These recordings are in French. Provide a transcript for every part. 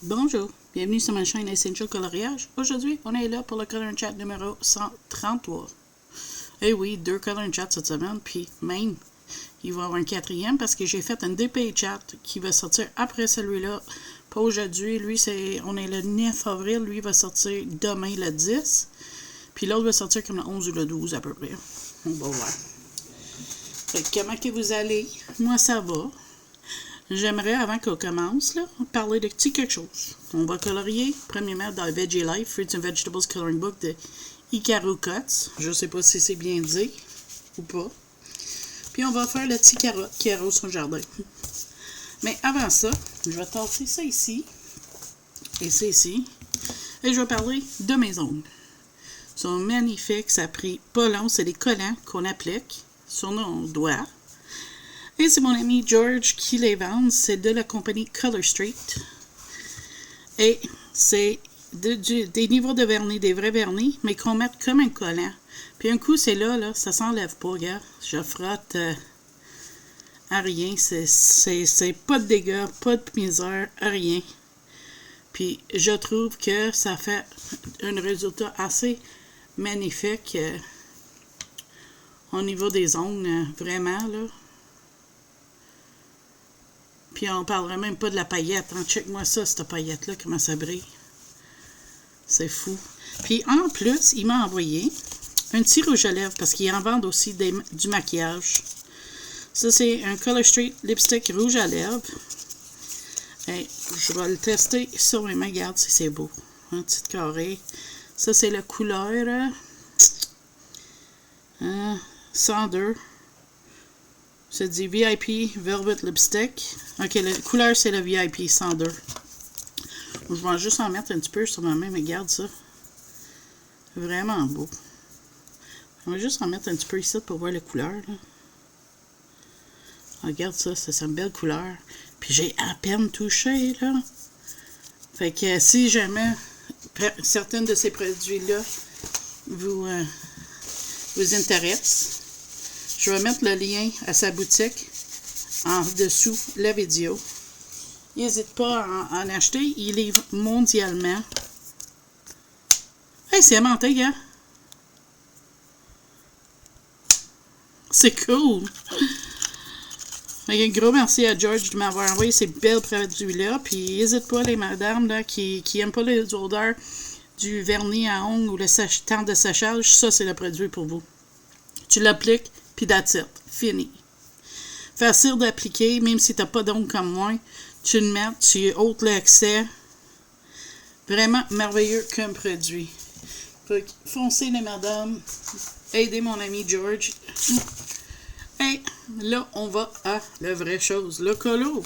Bonjour, bienvenue sur ma chaîne Essential Coloriage. Aujourd'hui, on est là pour le Color Chat numéro 133. Eh oui, 2 Color Chat cette semaine, puis même, il va y avoir un 4e parce que j'ai fait un DP Chat qui va sortir après celui-là. Pas aujourd'hui, lui, on est le 9 avril, lui va sortir demain le 10. Puis l'autre va sortir comme le 11 ou le 12 à peu près. On va voir. Fait que comment que vous allez? Moi, ça va. J'aimerais, avant qu'on commence, là, parler de petit quelque chose. On va colorier, premièrement, dans Veggie Life, Fruits and Vegetables Coloring Book de Hikaru Cuts. Je sais pas si c'est bien dit ou pas. Puis on va faire le petit carotte qui arrose son jardin. Mais avant ça, je vais tasser ça ici. Et ça ici. Et je vais parler de mes ongles. Ils sont magnifiques, ça a pris pas long, c'est des collants qu'on applique sur nos doigts. Et c'est mon ami George qui les vend. C'est de la compagnie Color Street. Et c'est des niveaux de vernis, des vrais vernis, mais qu'on met comme un collant. Puis un coup, c'est là, ça s'enlève pas, regarde. Je frotte à rien. C'est pas de dégâts, pas de misère, rien. Puis je trouve que ça fait un résultat assez magnifique au niveau des ongles, vraiment, là. Puis on parlerait même pas de la paillette. Hein. Check-moi ça, cette paillette-là, comment ça brille. C'est fou. Puis en plus, il m'a envoyé un petit rouge à lèvres parce qu'ils en vendent aussi du maquillage. Ça, c'est un Color Street lipstick rouge à lèvres. Et je vais le tester sur mes mains. Regarde si c'est beau. Un petit carré. Ça, c'est la couleur 102. C'est du VIP Velvet Lipstick. Ok, la couleur, c'est le VIP 102. Je vais juste en mettre un petit peu sur ma main, mais regarde ça. Vraiment beau. Je vais juste en mettre un petit peu ici pour voir la couleur. Là. Regarde ça, c'est une belle couleur. Puis j'ai à peine touché, là. Fait que si jamais certains de ces produits-là vous intéressent, je vais mettre le lien à sa boutique en dessous la vidéo. N'hésite pas à en acheter. Il livre mondialement. Hey, c'est aimanté, gars. C'est cool. Un gros merci à George de m'avoir envoyé ces belles produits-là. Puis n'hésite pas, les madames là, qui n'aiment pas les odeurs du vernis à ongles ou le temps de séchage. Ça, c'est le produit pour vous. Tu l'appliques, puis that's it. Fini. Facile d'appliquer, même si tu n'as pas d'ongles comme moi. Tu le mets, tu ôtes l'excès. Vraiment merveilleux comme produit. Fait que foncez les madames. Aidez mon ami George. Et là, on va à la vraie chose. Le colo.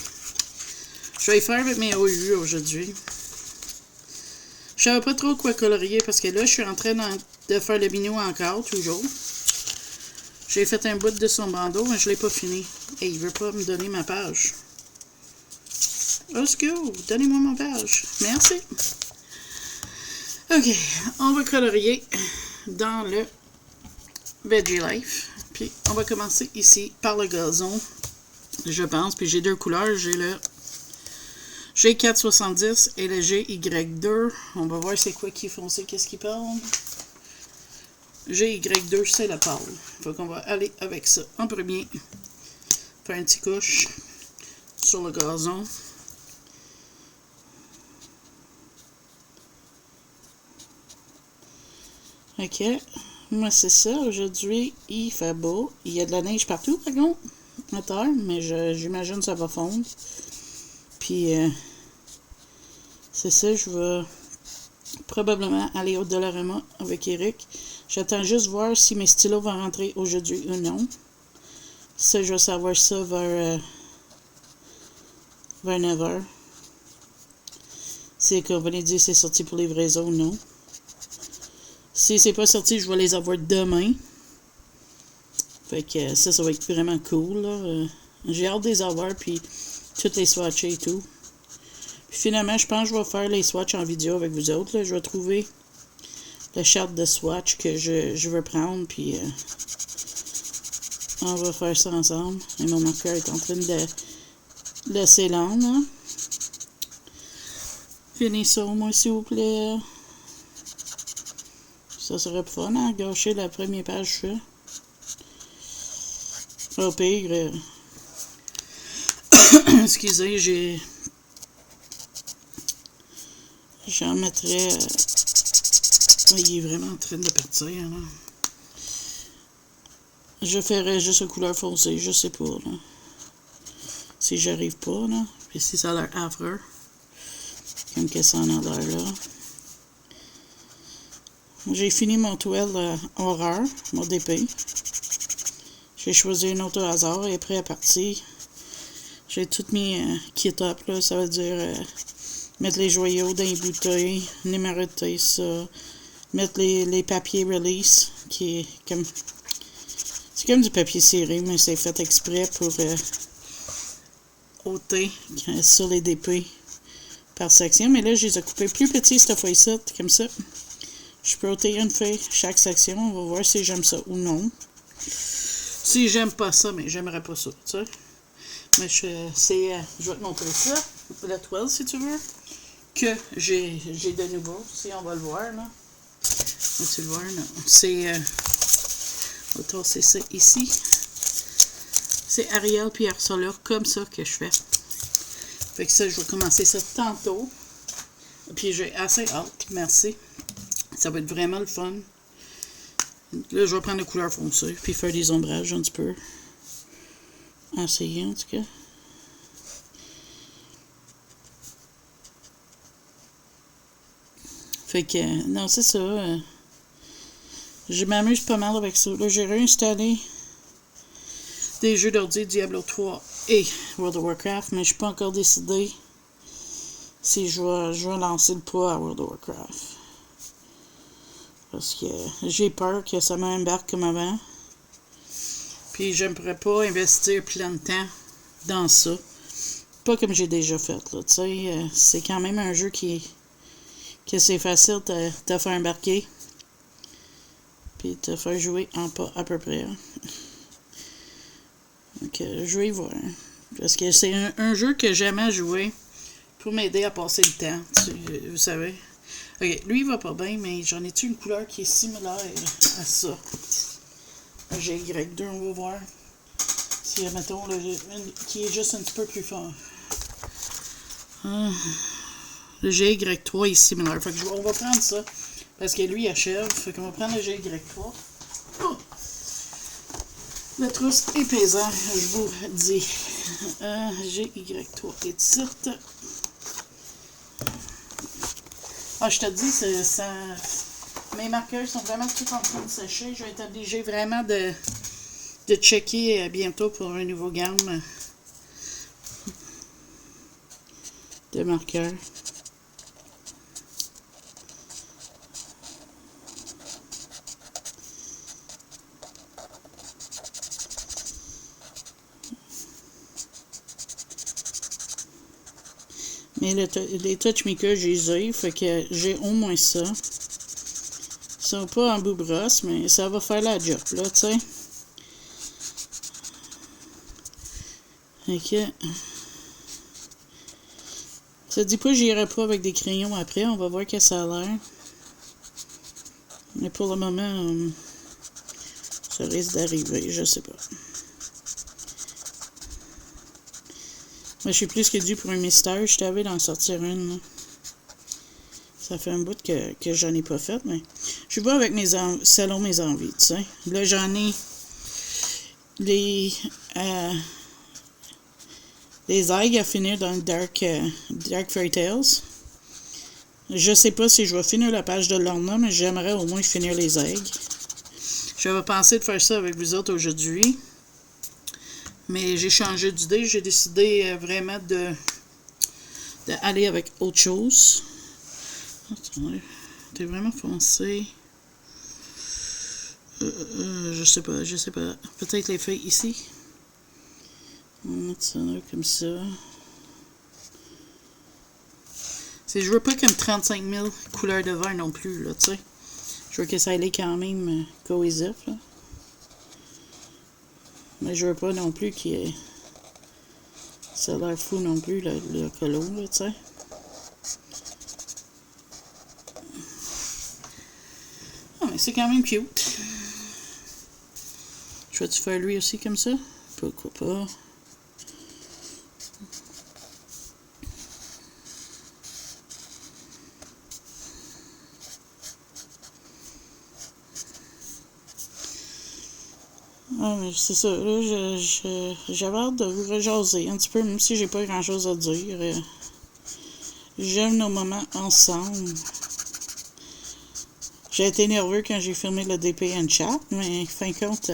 Je vais y faire avec mes OU aujourd'hui. Je savais pas trop quoi colorier parce que là, je suis en train de faire le bino encore, toujours. J'ai fait un bout de son bandeau, mais je l'ai pas fini. Et il veut pas me donner ma page. Let's go, donnez-moi ma page. Merci. Ok, on va colorier dans le Veggie Life. Puis on va commencer ici par le gazon, je pense. Puis j'ai deux couleurs, j'ai le G470 et le GY2. On va voir c'est quoi qui est foncé, qu'est-ce qui parle. GY2, c'est la pâle. Fait qu'on va aller avec ça en premier. Faire un petit couche sur le gazon. Ok. Moi, c'est ça. Aujourd'hui, il fait beau. Il y a de la neige partout, par contre, à terre, mais j'imagine que ça va fondre. Puis, c'est ça. Je vais probablement aller au Dollarama avec Eric. J'attends juste voir si mes stylos vont rentrer aujourd'hui ou non. Ça, je vais savoir ça vers 9h. Si la compagnie dit que c'est sorti pour livraison ou non. Si c'est pas sorti, je vais les avoir demain. Fait que ça va être vraiment cool, là. J'ai hâte de les avoir, puis toutes les swatcher et tout. Puis finalement, je pense que je vais faire les swatchs en vidéo avec vous autres, là. Je vais trouver le chart de swatch que je veux prendre, puis on va faire ça ensemble. Et mon marqueur est en train de laisser l'âme, là. Finis ça au moins, s'il vous plaît. Ça serait pas fun, hein, gâcher la première page que je fais. Au pire, excusez, j'en mettrais... il est vraiment en train de partir, là. Je ferais juste une couleur foncée, je sais pas, là. Si j'arrive pas, là. Puis si ça a l'air affreux. Comme que ça en a l'air, là. J'ai fini mon toile horreur, mon DP. J'ai choisi une autre au hasard et après à partir, j'ai tout mis kit-up, là. Ça veut dire mettre les joyaux dans les bouteilles, numéroter ça, mettre les papiers release, qui est comme... C'est comme du papier ciré, mais c'est fait exprès pour ôter sur les DP par section. Mais là, je les ai coupés plus petits cette fois-ci, comme ça. Je peux ôter une feuille chaque section. On va voir si j'aime ça ou non. Si j'aime pas ça, mais j'aimerais pas ça, tu sais. Mais je vais te montrer ça, la toile, si tu veux, que j'ai de nouveau. Si on va le voir, là. Vas-tu le voir, là? C'est... on va tasser ça ici. C'est Ariel puis Ursula, comme ça que je fais. Fait que ça, je vais commencer ça tantôt. Puis j'ai assez hâte, merci. Ça va être vraiment le fun. Là, je vais prendre la couleur foncée, puis faire des ombrages un petit peu. Essayer, en tout cas. Fait que, non, c'est ça. Je m'amuse pas mal avec ça. Là, j'ai réinstallé des jeux d'ordi Diablo 3 et World of Warcraft, mais je suis pas encore décidé si je vais lancer le pas à World of Warcraft. Parce que j'ai peur que ça m'embarque comme avant. Puis j'aimerais pas investir plein de temps dans ça. Pas comme j'ai déjà fait, là. Tu sais, c'est quand même un jeu que c'est facile de te faire embarquer. Puis te faire jouer en pas à peu près. Donc, je vais y voir. Parce que c'est un jeu que j'aime à jouer pour m'aider à passer le temps. Vous savez. Ok, lui il va pas bien, mais j'en ai-tu une couleur qui est similaire à ça? J'ai Y2, on va voir. Si, mettons, qui est juste un petit peu plus fort. Le GY3 est similaire. Fait que on va prendre ça. Parce que lui, il achève. Fait qu'on va prendre le GY3. Oh! La trousse est pesant, je vous dis. GY3 est sorte. Ah, je te dis, ça... mes marqueurs sont vraiment tout en train de sécher. Je vais être obligé vraiment de checker bientôt pour un nouveau gamme de marqueurs. Mais les Touch Mika, j'ai les ai, fait que j'ai au moins ça. Ils sont pas en bout brosse, mais ça va faire la job, là, tu sais. Fait que... ça dit pas que j'irai pas avec des crayons après, on va voir que ça a l'air. Mais pour le moment, ça risque d'arriver, je sais pas. Moi, je suis plus que dû pour un mystère. Je t'avais d'en sortir une. Là. Ça fait un bout que j'en ai pas fait, mais je vais avec selon mes envies, tu sais. Là, j'en ai les aigues à finir dans le Dark Fairy Tales. Je sais pas si je vais finir la page de Lorna, mais j'aimerais au moins finir les aigues. J'avais pensé de faire ça avec vous autres aujourd'hui. Mais j'ai changé d'idée. J'ai décidé vraiment d'aller avec autre chose. Attendez. T'es vraiment foncé. Je sais pas. Peut-être les feuilles ici. On va mettre ça là comme ça. Je veux pas comme 35 000 couleurs de vert non plus, là, tu sais. Je veux que ça aille quand même cohésif, là. Mais je veux pas non plus qu'il y ait... ça a l'air fou non plus, le colo, là, tu sais. c'est quand même cute. Je vais-tu faire lui aussi comme ça? Pourquoi pas? Ah, mais c'est ça, là, j'avais hâte de vous rejaser un petit peu, même si j'ai pas grand chose à dire. J'aime nos moments ensemble. J'ai été nerveux quand j'ai filmé le DP chat, mais fin de compte,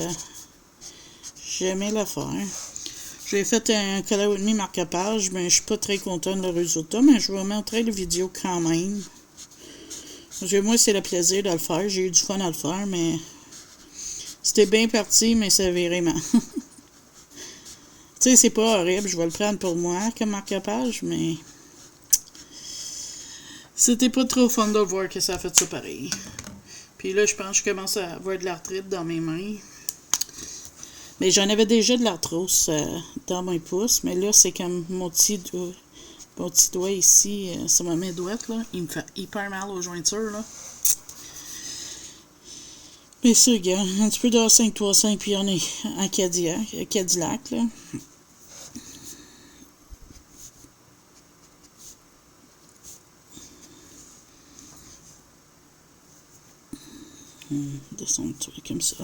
j'aimais le faire. J'ai fait un collab with me marque-page, mais je suis pas très content de le résultat, mais je vais vous montrer la vidéo quand même. Parce que moi, c'est le plaisir de le faire. J'ai eu du fun à le faire, mais c'était bien parti, mais ça virait mal. Tu sais, c'est pas horrible, je vais le prendre pour moi comme marque-page, mais c'était pas trop fun de voir que ça a fait ça pareil. Puis là, je pense que je commence à avoir de l'arthrite dans mes mains. Mais j'en avais déjà de l'arthrose dans mes pouces, mais là, c'est comme mon petit doigt ici, sur ma main droite, là. Il me fait hyper mal aux jointures, là. Mais ça, gars, un petit peu de 535, puis on est en Cadillac, là. Descendre comme ça.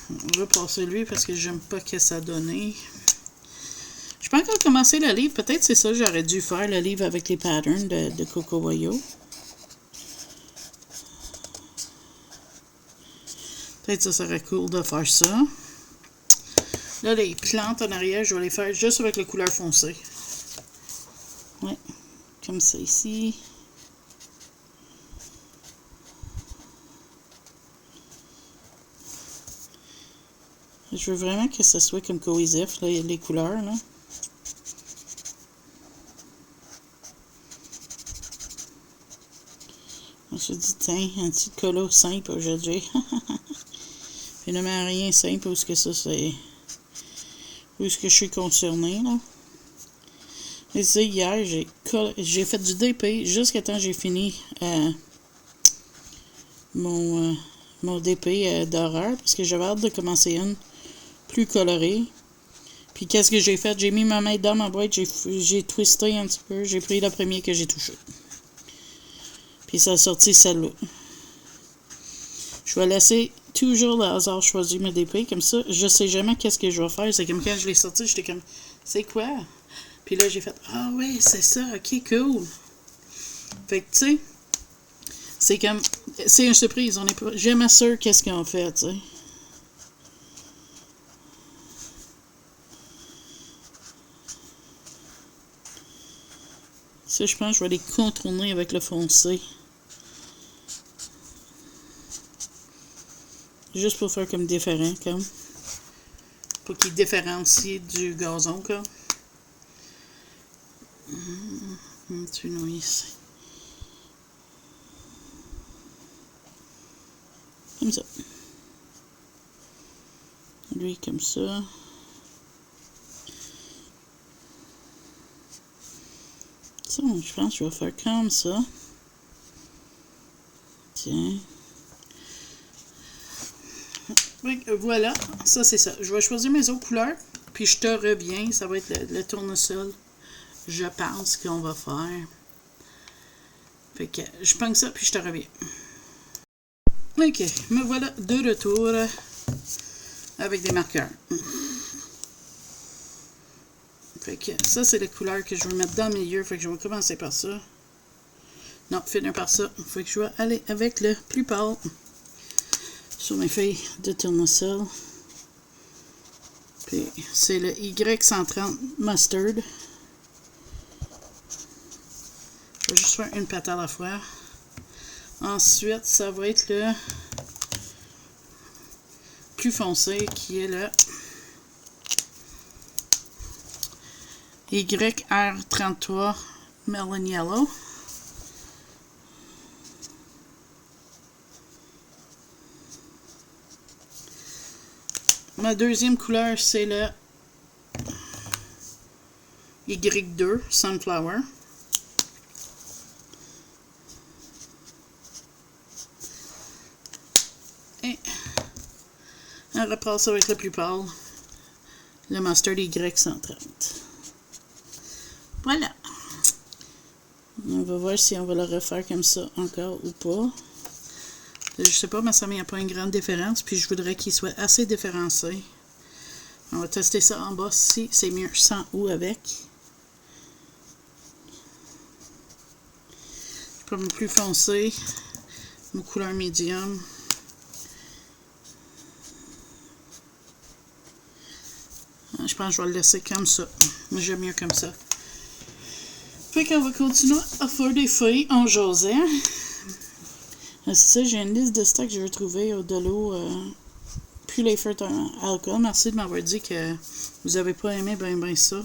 On va passer lui parce que j'aime pas que ça donne. Je peux encore commencer le livre. Peut-être c'est ça j'aurais dû faire, le livre avec les patterns de Coco Wayo. Peut-être ça serait cool de faire ça. Là, les plantes en arrière, je vais les faire juste avec la couleur foncée. Ouais, comme ça ici. Je veux vraiment que ça soit comme cohésif, là, les couleurs, là. Je me suis dit, tiens, un petit colo simple aujourd'hui. Finalement, rien simple, parce que ça, c'est... Où est-ce que je suis concernée, là? Et ça, hier, j'ai fait du DP jusqu'à temps que j'ai fini mon DP d'horreur, parce que j'avais hâte de commencer une plus colorée. Puis qu'est-ce que j'ai fait? J'ai mis ma main dans ma boîte, j'ai twisté un petit peu, j'ai pris le premier que j'ai touché. Puis ça a sorti celle-là. Je vais laisser toujours le hasard choisir mes DP, comme ça, je sais jamais qu'est-ce que je vais faire. C'est comme quand je l'ai sorti, j'étais comme, c'est quoi? Puis là, j'ai fait, ah ouais, c'est ça, ok, cool. Fait que, tu sais, c'est comme, c'est une surprise, on n'est pas jamais sûr qu'est-ce qu'on fait, tu sais. Ça, je pense que je vais les contourner avec le foncé. Juste pour faire comme différent, comme. Pour qu'il différencie du gazon, quoi. Tu nous ici. Comme ça. Lui, comme ça. Ça, je pense que je vais faire comme ça. Tiens. Oui, voilà. Ça, c'est ça. Je vais choisir mes autres couleurs. Puis je te reviens. Ça va être le tournesol. Je pense qu'on va faire. Fait que je pense ça, puis je te reviens. Ok, me voilà de retour avec des marqueurs. Fait que ça, c'est les couleurs que je vais mettre dans le milieu. Fait que je vais commencer par ça. Non, finir par ça. Fait que je vais aller avec le plus pâle sur mes feuilles de tournesol. Puis c'est le Y130 Mustard. Je vais juste faire une patte à la fois. Ensuite, ça va être le plus foncé qui est le YR33 Melon Yellow. Ma deuxième couleur, c'est le Y2 Sunflower. Et on repasse avec le plus pâle, le Master Y130. Voilà. On va voir si on va le refaire comme ça encore ou pas. Je sais pas, mais ça n'y a pas une grande différence. Puis je voudrais qu'il soit assez différencié. On va tester ça en bas si c'est mieux sans ou avec. Je prends mon plus foncé, mon couleur médium. Je pense que je vais le laisser comme ça. J'aime mieux comme ça. Fait qu'on va continuer à faire des feuilles en jasant. C'est ça, j'ai une liste de stocks que je veux trouver de l'eau. Puis les feuilles en alcool. Merci de m'avoir dit que vous n'avez pas aimé ben ça.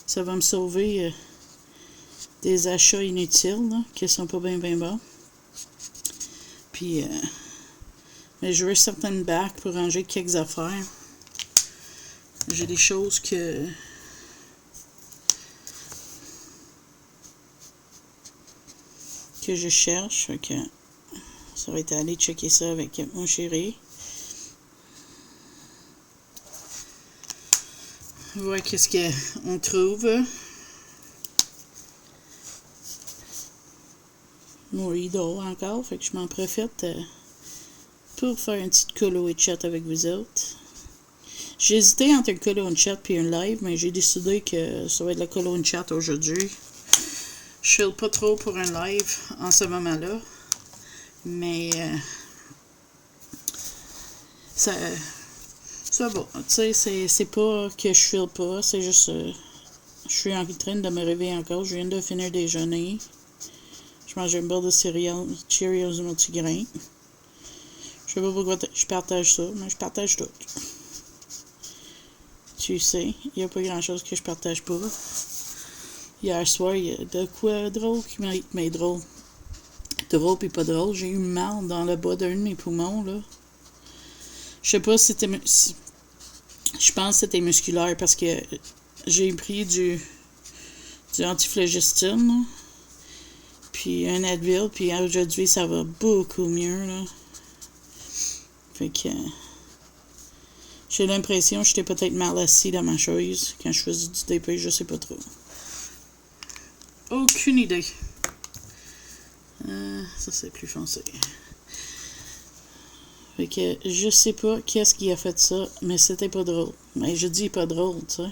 Ça va me sauver des achats inutiles, là, qui sont pas bien bons. Puis, mais je veux certaines bacs pour ranger quelques affaires. J'ai des choses que je cherche. Fait que ça va être aller checker ça avec mon chéri. Voir qu'est-ce qu'on trouve. Mon rideau encore. Fait que je m'en profite pour faire une petite colo et chat avec vous autres. J'ai hésité entre un colo et chat et un live, mais j'ai décidé que ça va être la colo et chat aujourd'hui. Je file pas trop pour un live en ce moment-là, mais ça va. Tu sais, c'est pas que je file pas, c'est juste je suis en train de me réveiller encore. Je viens de finir déjeuner. Je mange une barre de céréales, Cheerios multigrain. Je sais pas pourquoi je partage ça, mais je partage tout. Tu sais, il n'y a pas grand-chose que je partage pas. Hier soir, il y a de quoi drôle qui m'a drôle. Drôle pis pas drôle. J'ai eu mal dans le bas d'un de mes poumons, là. Je sais pas si c'était... Je pense que c'était musculaire parce que j'ai pris du antiphlogiston, là. Puis un Advil, puis aujourd'hui, ça va beaucoup mieux, là. Fait que... j'ai l'impression que j'étais peut-être mal assis dans ma chaise quand je faisais du DP, je sais pas trop. Aucune idée. Ça, c'est plus foncé. Fait que je sais pas qu'est-ce qui a fait ça, mais c'était pas drôle. Mais je dis pas drôle, tu sais.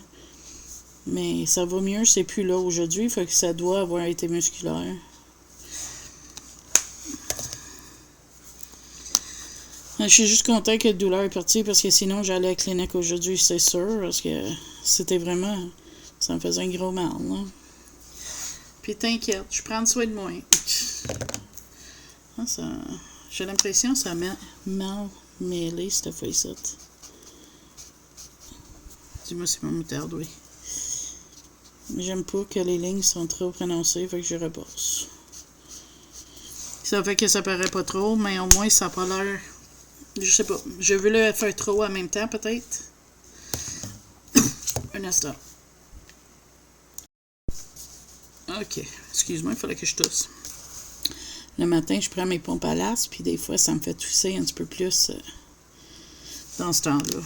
Mais ça va mieux, c'est plus là aujourd'hui, fait que ça doit avoir été musculaire. Je suis juste content que la douleur est partie parce que sinon j'allais à la clinique aujourd'hui, c'est sûr, parce que c'était vraiment... ça me faisait un gros mal, là. Puis t'inquiète, je prends soin de moi. Ah, ça... j'ai l'impression que ça m'a mal mêlé, cette feuille-ci. Dis-moi si mon moutarde, oui. Mais j'aime pas que les lignes sont trop prononcées, fait que je repasse. Ça fait que ça paraît pas trop, mais au moins ça a pas l'air... je sais pas. Je veux le faire trop en même temps, peut-être. Un instant. Ok. Excuse-moi, il fallait que je tousse. Le matin, je prends mes pompes à l'asse, puis des fois, ça me fait tousser un petit peu plus dans ce temps-là.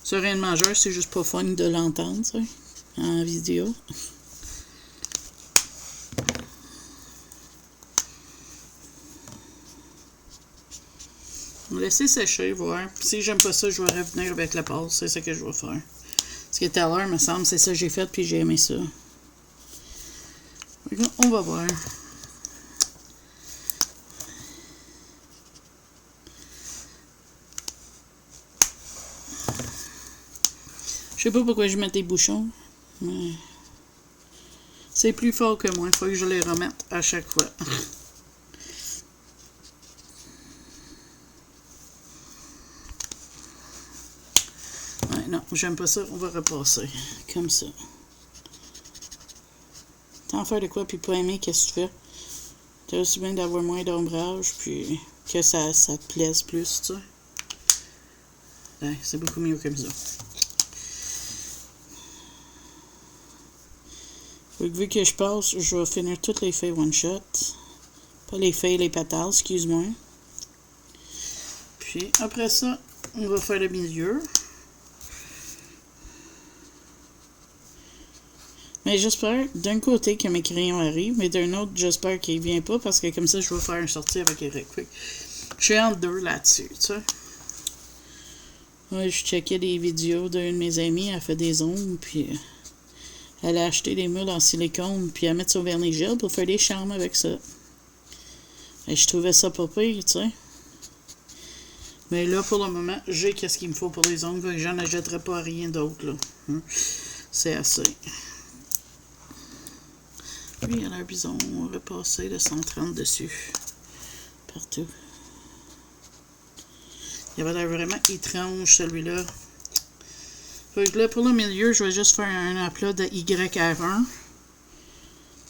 C'est rien de majeur, c'est juste pas fun de l'entendre, ça, en vidéo. On va laisser sécher, voir. Si j'aime pas ça, je vais revenir avec la pâte. C'est ça que je vais faire. Parce que tout à l'heure, me semble, c'est ça que j'ai fait, puis j'ai aimé ça. On va voir. Je sais pas pourquoi je mets des bouchons, mais c'est plus fort que moi. Il faut que je les remette à chaque fois. Non, j'aime pas ça, on va repasser. Comme ça. T'en faire de quoi, puis pas aimer, qu'est-ce que tu fais? T'as aussi bien d'avoir moins d'ombrage, puis que ça te plaise plus, tu sais. Ouais, c'est beaucoup mieux comme ça. Vu que je passe, je vais finir toutes les feuilles one-shot. Pas les feuilles, les pétales, excuse-moi. Puis après ça, on va faire le milieu. Mais j'espère d'un côté que mes crayons arrivent, mais d'un autre, j'espère qu'ils ne viennent pas parce que comme ça, je vais faire une sortie avec Eric. Je suis en deux là-dessus, tu sais. Ouais, je checkais des vidéos d'une de mes amies, elle fait des ongles, puis elle a acheté des moules en silicone, puis elle met son vernis gel pour faire des charmes avec ça. Et je trouvais ça pas pire, tu sais. Mais là, pour le moment, j'ai qu'est-ce qu'il me faut pour les ongles, que j'en achèterai pas rien d'autre, là. C'est assez. Lui, il a l'air bison. On va passer le 130 dessus. Partout. Il avait l'air vraiment étrange, celui-là. Fait que là, pour le milieu, je vais juste faire un aplat de YR1.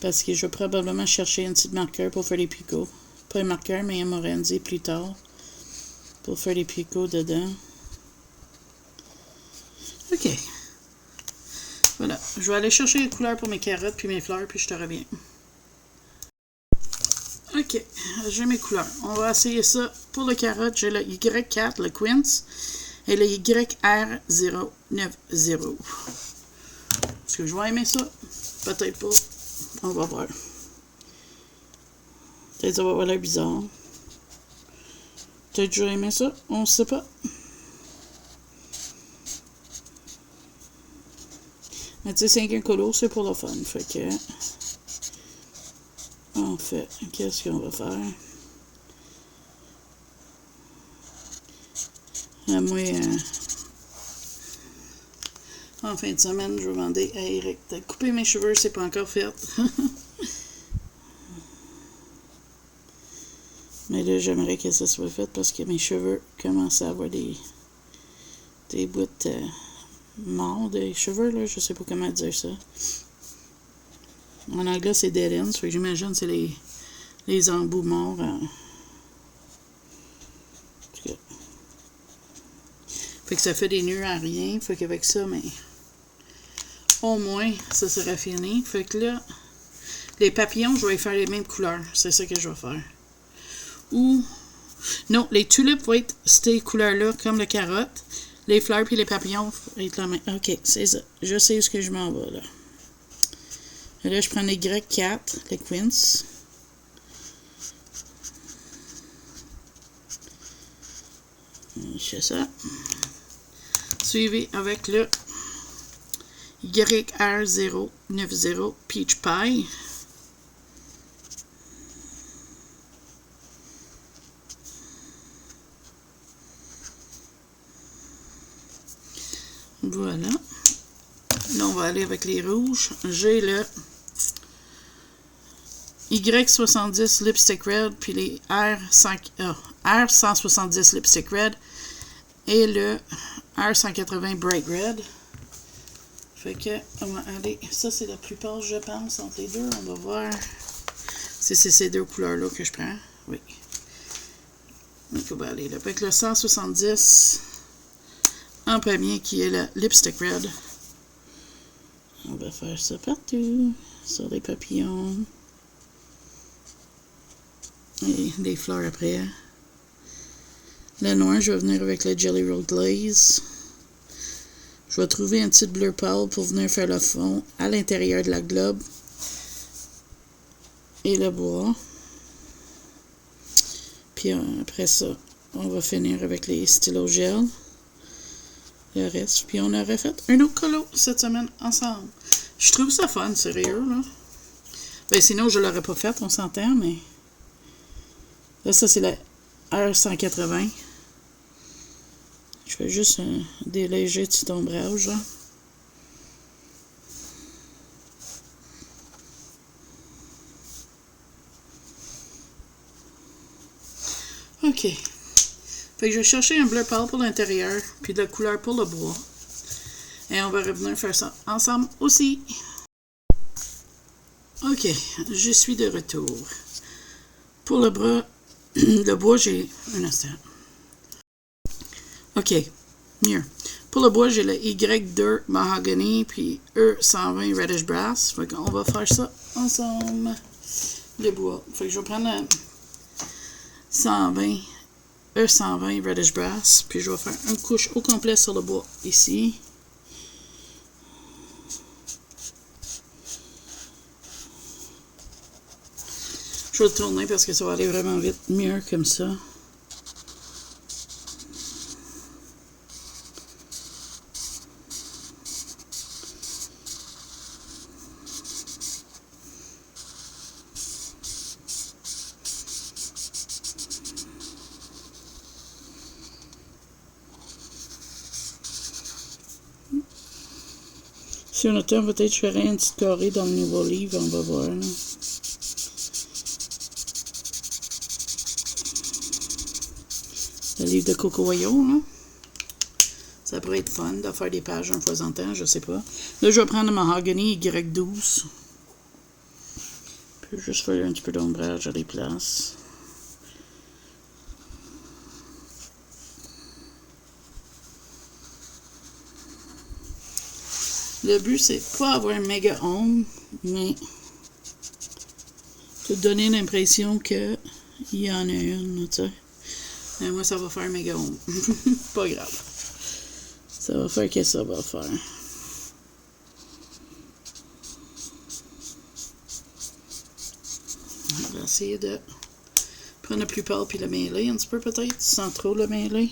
Parce que je vais probablement chercher un petit marqueur pour faire les picots. Pas un marqueur, mais un Morenzi plus tard. Pour faire les picots dedans. OK. Voilà. Je vais aller chercher les couleurs pour mes carottes puis mes fleurs, puis je te reviens. OK. J'ai mes couleurs. On va essayer ça. Pour le carotte, j'ai le Y4, le Quince, et le YR090. Est-ce que je vais aimer ça? Peut-être pas. On va voir. Peut-être que ça va avoir l'air bizarre. Peut-être que je vais aimer ça. On ne sait pas. Mais tu sais, 5 couleurs, c'est pour le fun. Fait que... En fait, qu'est-ce qu'on va faire? Moi, en fin de semaine, je vais demander à Eric de couper mes cheveux, c'est pas encore fait. Mais là, j'aimerais que ça soit fait parce que mes cheveux commencent à avoir des bouts morts des cheveux, là. Je sais pas comment dire ça. En anglais, c'est dead ends. J'imagine que c'est les embouts morts. Fait que ça fait des nœuds à rien. Fait qu'avec ça, mais au moins, ça sera fini. Fait que là, les papillons, je vais faire les mêmes couleurs. C'est ça que je vais faire. Ou, non, les tulipes vont être ces couleurs-là, comme le carotte. Les fleurs puis les papillons vont être la même. OK, c'est ça. Je sais où ce que je m'en vais, là. Et là, je prends les Y4, les Quince. Je fais ça. Suivi avec le YR090 Peach Pie. Voilà. Là, on va aller avec les rouges. J'ai le Y70 Lipstick Red, puis les R170 Lipstick Red et le R180 Bright Red. Fait que, on va aller. Ça, c'est la plupart, je pense, entre les deux. On va voir si c'est ces deux couleurs-là que je prends. Oui. Donc, on va aller là. Avec le 170 en premier, qui est le Lipstick Red. On va faire ça partout, sur les papillons. Et les fleurs après. Le noir, je vais venir avec le Jelly Roll Glaze. Je vais trouver un petit bleu pâle pour venir faire le fond à l'intérieur de la globe. Et le bois. Puis après ça, on va finir avec les stylos gel. Le reste. Puis on aurait fait un autre colo cette semaine ensemble. Je trouve ça fun, sérieux, là. Ben sinon, je l'aurais pas fait, on s'entend, mais... Là, ça, c'est la R180. Je fais juste des légers petits ombrages, là. OK. Fait que je vais chercher un bleu pâle pour l'intérieur, puis de la couleur pour le bois. Et on va revenir faire ça ensemble aussi. OK, je suis de retour. Pour le bras, le bois, j'ai... Un instant. OK, mieux. Pour le bois, j'ai le Y2 Mahogany, puis E120 Reddish Brass. Fait qu'on va faire ça ensemble. Le bois. Fait que je vais prendre le 120 E120 Reddish Brass. Puis je vais faire une couche au complet sur le bois ici. Je vais le tourner parce que ça va aller vraiment vite, mieux comme ça. Si on a temps, peut-être je ferai un petit carré dans le nouveau livre, on va voir. Là. Le livre de Coco Wayo, là. Ça pourrait être fun de faire des pages un fois en temps, je sais pas. Là, je vais prendre le mahogany Y12. Puis juste faire un petit peu d'ombrage à des places. Le but, c'est pas avoir un méga home, mais te donner l'impression qu'il y en a une, tu sais. Mais moi, ça va faire un méga home. Pas grave. Ça va faire que ça va faire. On va essayer de prendre le plus pâle puis le mêler un petit peu peut-être, sans trop le mêler.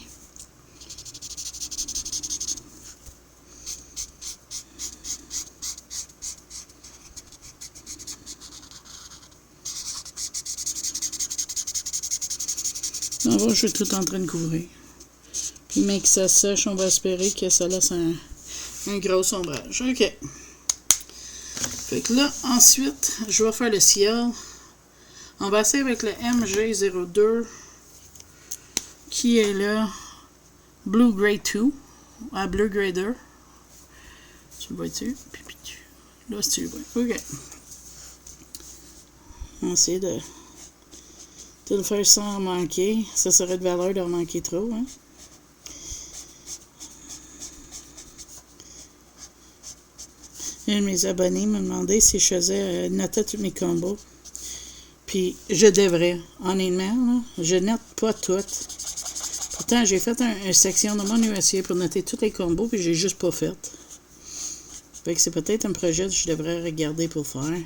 En vrai, je suis tout en train de couvrir. Puis, mais que ça sèche, on va espérer que ça laisse un gros ombrage. OK. Fait que là, ensuite, je vais faire le ciel. On va essayer avec le MG02, qui est le Blue Grade 2, à Blue Grader. Tu le vois-tu? Là, si tu le vois. OK. On va essayer de le faire sans manquer. Ça serait de valeur de manquer trop, hein? Un de mes abonnés m'a demandé si je faisais noter tous mes combos. Puis je devrais, honnêtement, là, je note pas toutes. Pourtant, j'ai fait une section de mon USA pour noter tous les combos, puis j'ai juste pas fait. Fait que c'est peut-être un projet que je devrais regarder pour faire.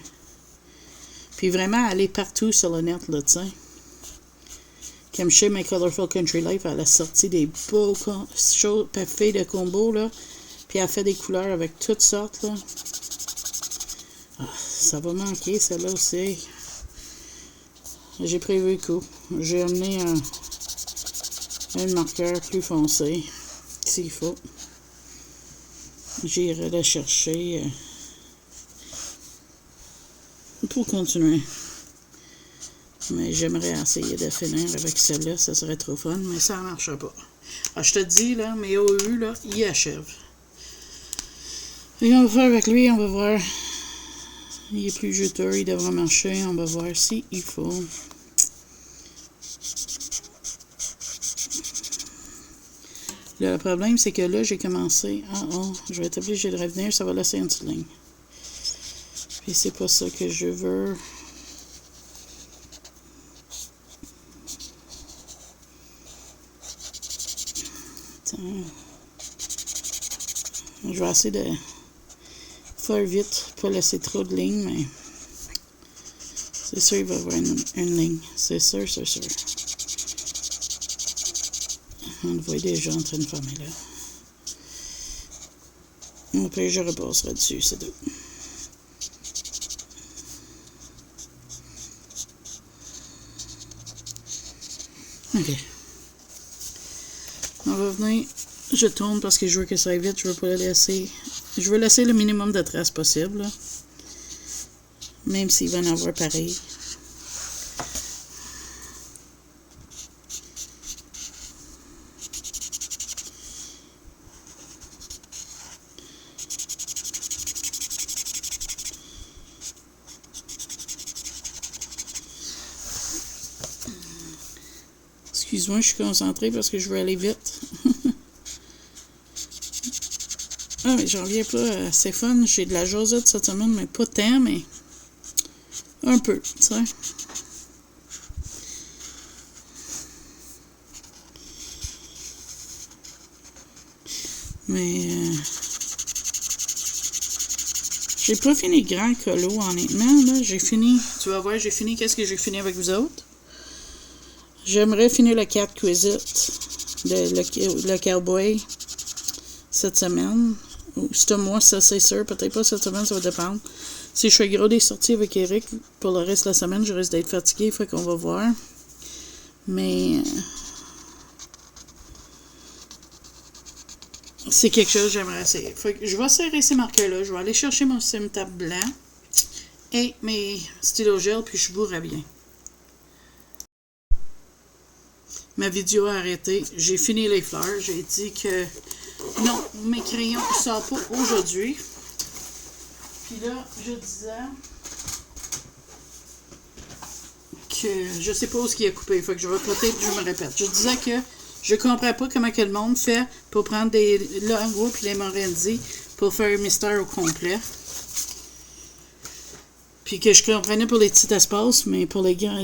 Puis vraiment aller partout sur le net, là, tu sais. Comme chez My Colorful Country Life, elle a sorti des beaux filles de combos, là. Puis elle fait des couleurs avec toutes sortes, là. Ah, ça va manquer, celle-là aussi. J'ai prévu le coup. J'ai amené un marqueur plus foncé, s'il faut. J'irai le chercher pour continuer. Mais j'aimerais essayer de finir avec celle-là. Ça serait trop fun, mais ça ne marche pas. Ah, je te dis, là, mes OU, là, ils achèvent. Et on va faire avec lui, on va voir. Il est plus juteux, il devrait marcher. On va voir s'il faut. Le problème, c'est que là, j'ai commencé. Je vais être obligé de revenir, ça va laisser une petite ligne. Puis c'est pas ça que je veux. Attends. Je vais essayer de faire vite, pas laisser trop de lignes, mais c'est sûr il va y avoir une ligne. C'est sûr. On le voit déjà en train de former là. Après, je repasserai dessus, c'est tout. OK. On va venir. Je tourne parce que je veux que ça aille vite. Je veux pas le laisser. Je veux laisser le minimum de traces possible. Là. Même s'il va en avoir pareil. Excuse-moi, je suis concentrée parce que je veux aller vite. Ah, mais j'en reviens pas. C'est fun. J'ai de la jasette cette semaine, mais pas tant, mais un peu, tu sais. Mais j'ai pas fini grand colo, honnêtement. Là. J'ai fini, tu vas voir, j'ai fini. Qu'est-ce que j'ai fini avec vous autres? J'aimerais finir le 4 Quizit, le Cowboy, cette semaine. C'est un mois, ça c'est sûr. Peut-être pas cette semaine, ça va dépendre. Si je fais gros des sorties avec Eric, pour le reste de la semaine, je risque d'être fatigué, fait qu'on va voir. Mais c'est quelque chose que j'aimerais essayer. Fait que je vais serrer ces marqueurs-là. Je vais aller chercher mon cimetable blanc et mes stylos gel, puis je bourrais bien. Ma vidéo a arrêté. J'ai fini les fleurs. J'ai dit que non, mes crayons ne sortent pas aujourd'hui. Puis là, je disais que je sais pas où ce qui a coupé. Fait que je vais peut-être, je me répète. Je disais que je comprends pas comment que le monde fait pour prendre des Longo puis les Morenzi pour faire un mystère au complet. Puis que je comprenais pour les petits espaces, mais pour les gars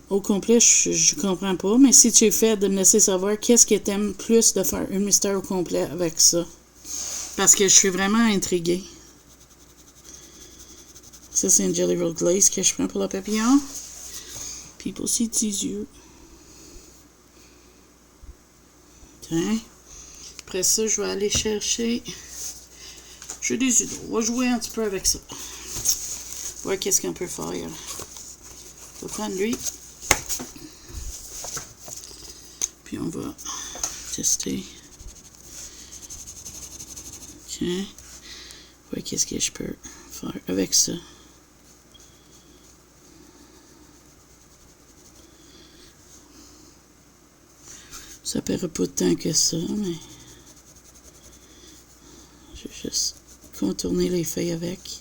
au complet, je comprends pas. Mais si tu es fait de me laisser savoir qu'est-ce que t'aimes plus de faire un mystère au complet avec ça. Parce que je suis vraiment intriguée. Ça, c'est une Jelly Roll Glaze que je prends pour le papillon. Puis pour ses petits yeux. Tiens. Après ça, je vais aller chercher. J'ai des idées. On va jouer un petit peu avec ça. Voir qu'est-ce qu'on peut faire. On va prendre lui. Puis on va tester. Tiens. Voir qu'est-ce que je peux faire avec ça. Ça paiera pas de temps que ça, mais je vais juste contourner les feuilles avec.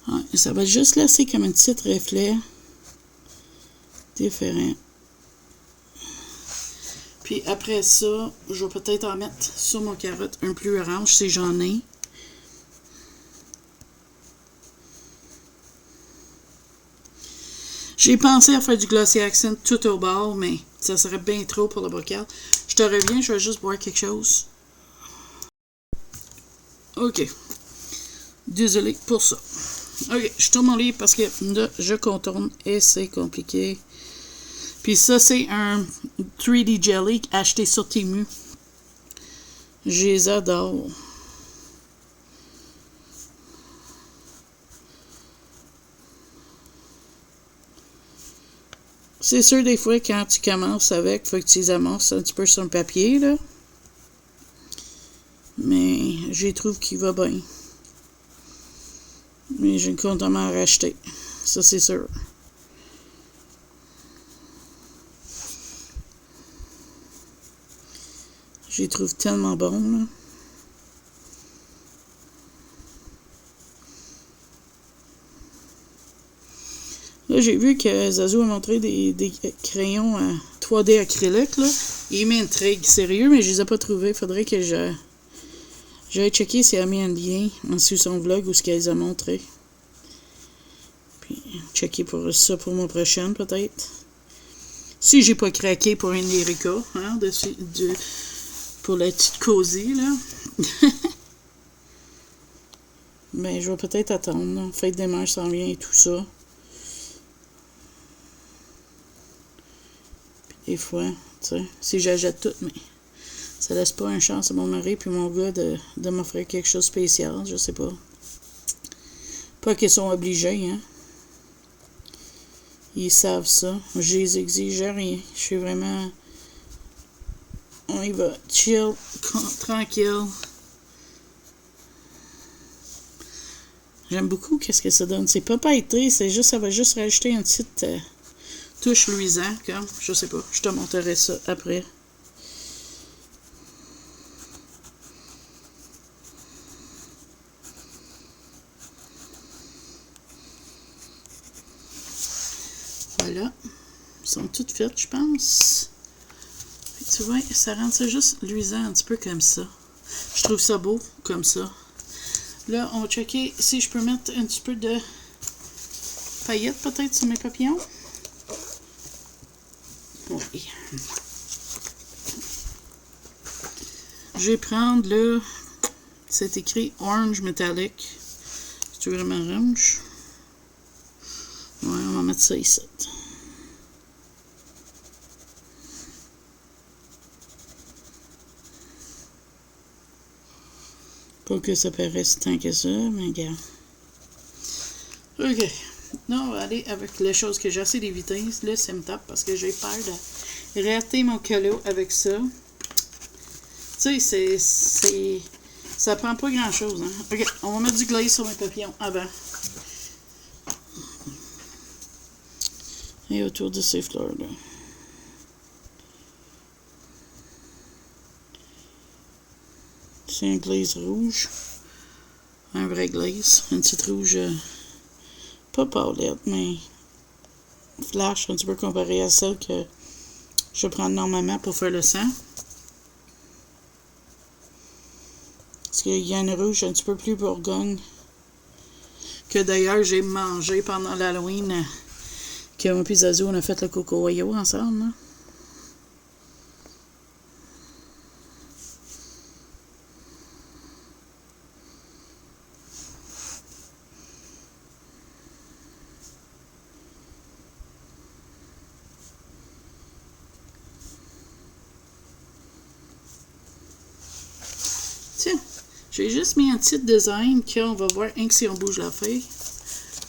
Ouais, ça va juste laisser comme un petit reflet différent. Puis après ça, je vais peut-être en mettre sur mon carotte un plus orange si j'en ai. J'ai pensé à faire du Glossy Accent tout au bord, mais ça serait bien trop pour le bocal. Je te reviens, je vais juste boire quelque chose. Ok. Désolé pour ça. Ok, je tourne mon livre parce que là, je contourne et c'est compliqué. Puis ça, c'est un 3D Jelly acheté sur Temu. Je les adore. C'est sûr, des fois, quand tu commences avec, il faut que tu les amorces un petit peu sur le papier, là. Mais je trouve qu'il va bien. Mais je compte m'en racheter. Ça, c'est sûr. Je les trouve tellement bons, là. Là, j'ai vu que Zazu a montré des crayons 3D acrylique, là. Il m'intrigue, sérieux, mais je les ai pas trouvés. Faudrait que j'aille checker si elle a mis un lien en dessous son vlog ou ce qu'elle les a montré. Puis, checker pour ça pour mon prochaine, peut-être. Si j'ai pas craqué pour une Erika, hein, pour la petite cosy, là. Mais je vais peut-être attendre, là. Fête des mères s'en vient et tout ça. Des fois, tu sais, si j'achète tout, mais ça laisse pas une chance à mon mari puis mon gars de m'offrir quelque chose de spécial, je sais pas. Pas qu'ils sont obligés, hein. Ils savent ça. Je les exige rien. Je suis vraiment... On y va. Chill, tranquille. J'aime beaucoup qu'est-ce que ça donne. C'est pas pailleté, c'est juste, ça va juste rajouter une petite... touche luisant, comme, je sais pas, je te montrerai ça après. Voilà. Ils sont toutes faites, je pense. Puis tu vois, ça rend ça juste luisant un petit peu comme ça. Je trouve ça beau, comme ça. Là, on va checker si je peux mettre un petit peu de paillettes, peut-être, sur mes papillons. On oui. Je vais prendre le... C'est écrit Orange Metallic. C'est vraiment orange? Ouais, on va mettre ça ici. Pas que ça paraisse tant que ça, mais regarde. OK. Non, on va aller avec les choses que j'essaie d'éviter. Le Simtap, parce que j'ai peur de rater mon colo avec ça. Tu sais, ça prend pas grand-chose. Hein? OK, on va mettre du glaze sur mes papillons avant. Et autour de ces fleurs-là. C'est un glaze rouge. Un vrai glaze. Un petit rouge... pas pâlette, mais... flash, un petit peu comparé à celle que je prends normalement pour faire le sang. Parce qu'il y a une rouge un petit peu plus bourgogne. Que d'ailleurs, j'ai mangé pendant l'Halloween. Que moi et Zazu, on a fait le Coco Oyo ensemble. Là. Tiens, j'ai juste mis un petit design qu'on va voir hein, si on bouge la feuille.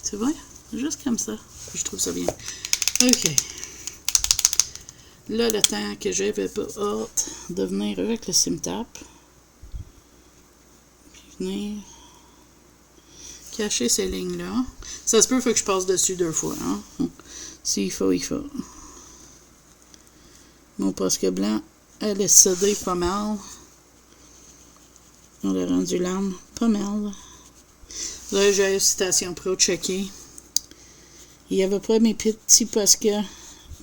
Tu vois? Juste comme ça. Je trouve ça bien. OK. Là, le temps que j'avais pas hâte de venir avec le Simtap. Puis venir cacher ces lignes-là. Ça se peut, faut que je passe dessus 2 fois. Hein? S'il faut, il faut. Mon posque blanc, elle est cédée pas mal. On l'a rendu l'âme pas mal. Là, j'ai la citation pro checker. Il n'y avait pas mes petits posques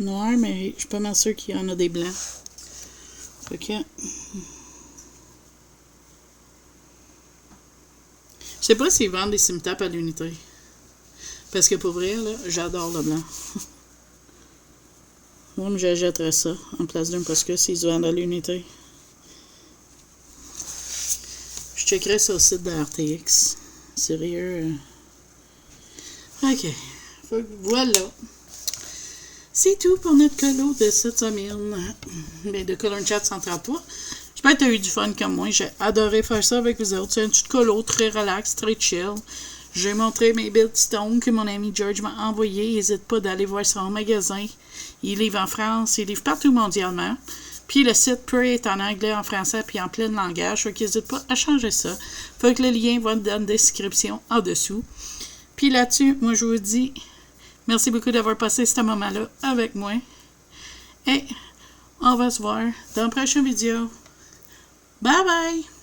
noirs, mais je suis pas mal sûre qu'il y en a des blancs. Ok. Je sais pas s'ils vendent des Simtap à l'unité. Parce que pour vrai, là, j'adore le blanc. Moi, mais j'achèterais ça en place d'un posque s'ils vendent à l'unité. Je checkerai sur le site de RTX. Sérieux. OK. Voilà. C'est tout pour notre colo de cette semaine. Mais de Color Chat 133. J'espère que tu as eu du fun comme moi. J'ai adoré faire ça avec vous autres. C'est un petit colo très relax, très chill. J'ai montré mes Buildstone que mon ami George m'a envoyé. N'hésite pas d'aller voir son magasin. Il livre en France, il livre partout mondialement. Puis le site Prey est en anglais, en français, puis en plein langage. Fait qu'hésite pas à changer ça. Fait que le lien va dans la description en dessous. Puis là-dessus, moi je vous dis merci beaucoup d'avoir passé ce moment-là avec moi. Et on va se voir dans la prochaine vidéo. Bye bye!